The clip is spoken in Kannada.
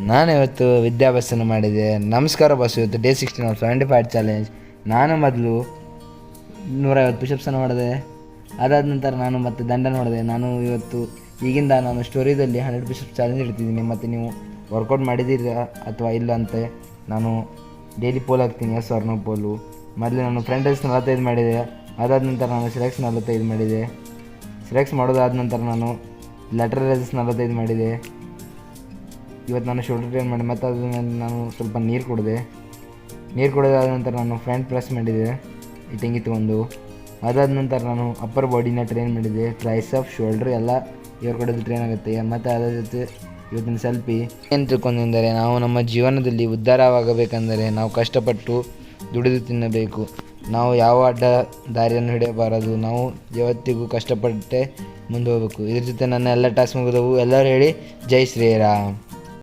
ನಾನು ಇವತ್ತು ವಿದ್ಯಾಭ್ಯಾಸನ ಮಾಡಿದೆ. ನಮಸ್ಕಾರ ಬಸ್ಸು. ಇವತ್ತು ಡೇ 16 75 ಚಾಲೆಂಜ್. ನಾನು ಮೊದಲು 150 ಪುಷಪ್ಸನ್ನು ಮಾಡಿದೆ. ಅದಾದ ನಂತರ ನಾನು ಮತ್ತೆ ದಂಡ ನೋಡಿದೆ. ನಾನು ಇವತ್ತು ಈಗಿಂದ ನಾನು ಸ್ಟೋರಿದಲ್ಲಿ 100 ಪುಷಪ್ಸ್ ಚಾಲೆಂಜ್ ಇಡ್ತಿದ್ದೀನಿ. ಮತ್ತು ನೀವು ವರ್ಕೌಟ್ ಮಾಡಿದ್ದೀರಾ ಅಥವಾ ಇಲ್ಲ ಅಂತ ನಾನು ಡೈಲಿ ಪೋಲ್ ಹಾಕ್ತೀನಿ, ಎಸ್ ಆರ್ ನೋ ಪೋಲು. ಮೊದಲು ನಾನು ಫ್ರಂಟ್ ರೇಸ್ 45 ಮಾಡಿದೆ. ಅದಾದ ನಂತರ ನಾನು ಸಿಲೆಕ್ಸ್ 45 ಮಾಡಿದೆ. ಸಿಲೆಕ್ಸ್ ಮಾಡೋದಾದ ನಂತರ ನಾನು ಲ್ಯಾಟರಲ್ ರೇಸಸ್ 45 ಮಾಡಿದೆ. ಇವತ್ತು ನಾನು ಶೋಲ್ಡರ್ ಟ್ರೈನ್ ಮಾಡಿ ಮತ್ತು ಅದ್ರ ಮೇಲೆ ನಾನು ಸ್ವಲ್ಪ ನೀರು ಕುಡಿದಾದ ನಂತರ ನಾನು ಫ್ರಂಟ್ ಪ್ರೆಸ್ ಮಾಡಿದೆ ಇಟ್ಟಿಂಗಿ ತೊಗೊಂಡು. ಅದಾದ ನಂತರ ನಾನು ಅಪ್ಪರ್ ಬಾಡಿನ ಟ್ರೈನ್ ಮಾಡಿದೆ. ಟ್ರೈಸಪ್, ಶೋಲ್ಡ್ರ್ ಎಲ್ಲ ಇವ್ರ ಕಡೆದು ಟ್ರೈನ್ ಆಗುತ್ತೆ. ಮತ್ತು ಅದರ ಜೊತೆ ಇವತ್ತಿನ ಸೆಲ್ಫಿ ಏನು ತಿಳ್ಕೊಂಡೆಂದರೆ, ನಾವು ನಮ್ಮ ಜೀವನದಲ್ಲಿ ಉದ್ಧಾರವಾಗಬೇಕೆಂದರೆ ನಾವು ಕಷ್ಟಪಟ್ಟು ದುಡಿದು ತಿನ್ನಬೇಕು. ನಾವು ಯಾವ ಅಡ್ಡ ದಾರಿಯನ್ನು ಹಿಡಿಯಬಾರದು. ನಾವು ಯಾವತ್ತಿಗೂ ಕಷ್ಟಪಟ್ಟೆ ಮುಂದೆ ಹೋಗಬೇಕು. ಇದ್ರ ಜೊತೆ ನನ್ನ ಎಲ್ಲ ಟಾಸ್ಕ್ ಮುಗಿದವು. ಎಲ್ಲರೂ ಹೇಳಿ ಜೈ ಶ್ರೀರಾಮ್.